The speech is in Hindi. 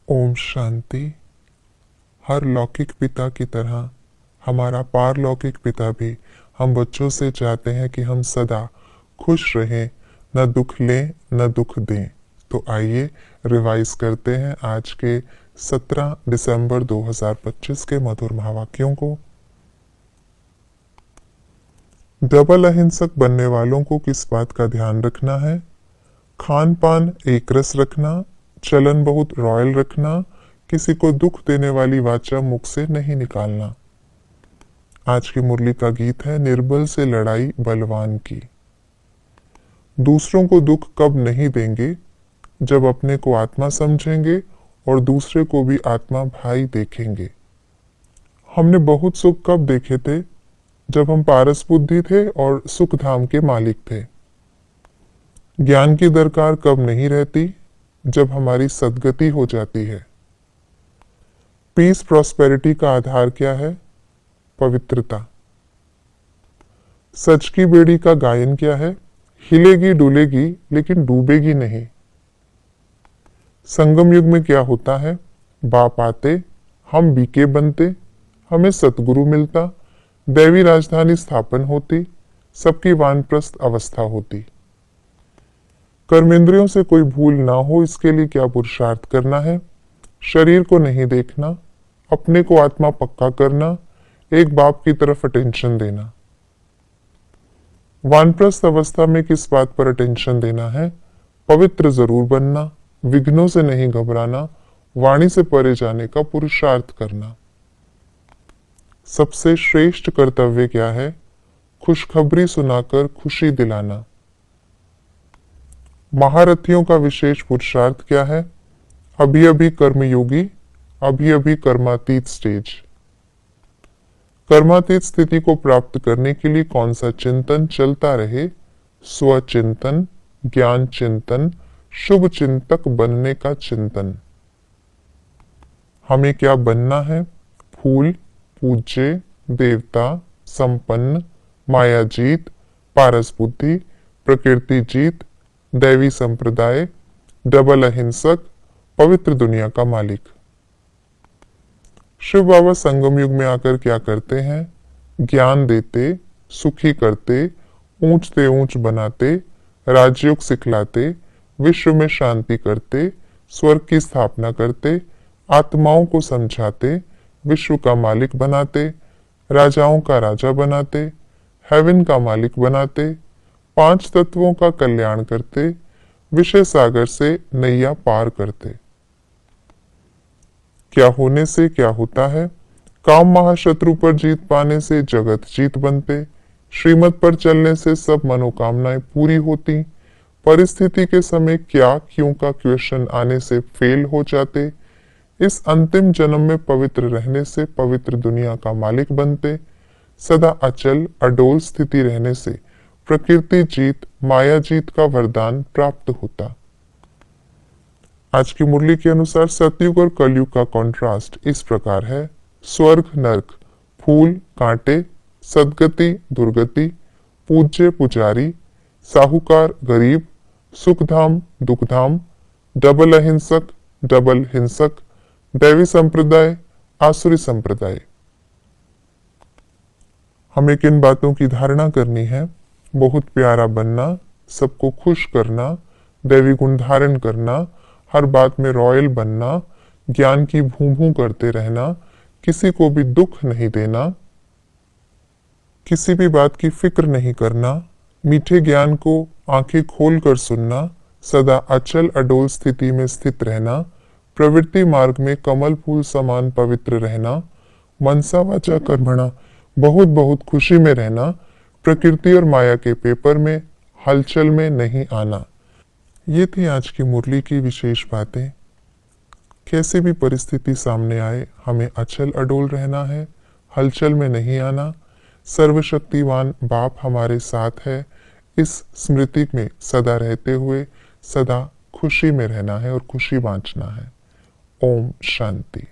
ओम शांति। हर लौकिक पिता की तरह हमारा पारलौकिक पिता भी हम बच्चों से चाहते हैं कि हम सदा खुश रहें, न दुख लें न दुख दें। तो आइए रिवाइज करते हैं आज के 17 दिसंबर 2025 के मधुर महावाक्यों को। डबल अहिंसक बनने वालों को किस बात का ध्यान रखना है? खान पान एक रस रखना, चलन बहुत रॉयल रखना, किसी को दुख देने वाली वाचा मुख से नहीं निकालना। आज की मुरली का गीत है निर्बल से लड़ाई बलवान की। दूसरों को दुख कब नहीं देंगे? जब अपने को आत्मा समझेंगे और दूसरे को भी आत्मा भाई देखेंगे। हमने बहुत सुख कब देखे थे? जब हम पारस बुद्धि थे और सुख धाम के मालिक थे। ज्ञान की दरकार कब नहीं रहती? जब हमारी सद्गति हो जाती है। पीस प्रॉस्पेरिटी का आधार क्या है? पवित्रता। सच की बेड़ी का गायन क्या है? हिलेगी डुलेगी लेकिन डूबेगी नहीं। संगम युग में क्या होता है? बाप आते, हम बीके बनते, हमें सतगुरु मिलता, दैवी राजधानी स्थापन होती, सबकी वानप्रस्थ अवस्था होती। कर्मेंद्रियों से कोई भूल ना हो इसके लिए क्या पुरुषार्थ करना है? शरीर को नहीं देखना, अपने को आत्मा पक्का करना, एक बाप की तरफ अटेंशन देना। वानप्रस्थ अवस्था में किस बात पर अटेंशन देना है? पवित्र जरूर बनना, विघ्नों से नहीं घबराना, वाणी से परे जाने का पुरुषार्थ करना। सबसे श्रेष्ठ कर्तव्य क्या है? खुशखबरी सुनाकर खुशी दिलाना। महारथियों का विशेष पुरुषार्थ क्या है? अभी अभी कर्मयोगी, अभी अभी कर्मातीत स्टेज। कर्मातीत स्थिति को प्राप्त करने के लिए कौन सा चिंतन चलता रहे? स्वचिंतन, ज्ञान चिंतन, शुभ चिंतक बनने का चिंतन। हमें क्या बनना है? फूल, पूज्य, देवता, संपन्न, मायाजीत, पारस बुद्धि, प्रकृति जीत, दैवी संप्रदाय, डबल अहिंसक, पवित्र दुनिया का मालिक। शिव बाबा संगम युग में आकर क्या करते हैं? ज्ञान देते, सुखी करते, ऊंच से ऊंच बनाते, राजयोग सिखलाते, विश्व में शांति करते, स्वर्ग की स्थापना करते, आत्माओं को समझाते, विश्व का मालिक बनाते, राजाओं का राजा बनाते, हेवन का मालिक बनाते, 5 तत्वों का कल्याण करते, विषय सागर से नैया पार करते। क्या होने से क्या होता है? काम महाशत्रु पर जीत पाने से जगत जीत बनते, श्रीमत पर चलने से सब मनोकामनाएं पूरी होती, परिस्थिति के समय क्या क्यों का क्वेश्चन आने से फेल हो जाते, इस अंतिम जन्म में पवित्र रहने से पवित्र दुनिया का मालिक बनते, सदा अचल अडोल स्थिति रहने से प्रकृति जीत माया जीत का वरदान प्राप्त होता। आज की मुरली के अनुसार सतयुग और कलयुग का कॉन्ट्रास्ट इस प्रकार है। स्वर्ग नरक, फूल कांटे, सदगति दुर्गति, पूज्य पुजारी, साहूकार गरीब, सुखधाम दुखधाम, डबल अहिंसक डबल हिंसक, दैवी संप्रदाय आसुरी संप्रदाय। हमें किन बातों की धारणा करनी है? बहुत प्यारा बनना, सबको खुश करना, दैवी गुण धारण करना, हर बात में रॉयल बनना, ज्ञान की भूं भूं करते रहना, किसी को भी दुख नहीं देना, किसी भी बात की फिक्र नहीं करना, मीठे ज्ञान को आंखें खोल कर सुनना, सदा अचल अडोल स्थिति में स्थित रहना, प्रवृत्ति मार्ग में कमल फूल समान पवित्र रहना, मनसा वाचा कर्मणा बहुत बहुत खुशी में रहना, प्रकृति और माया के पेपर में हलचल में नहीं आना। ये थी आज की मुरली की विशेष बातें। कैसी भी परिस्थिति सामने आए हमें अचल अडोल रहना है, हलचल में नहीं आना। सर्वशक्तिवान बाप हमारे साथ है, इस स्मृति में सदा रहते हुए सदा खुशी में रहना है और खुशी बांटना है। ओम शांति।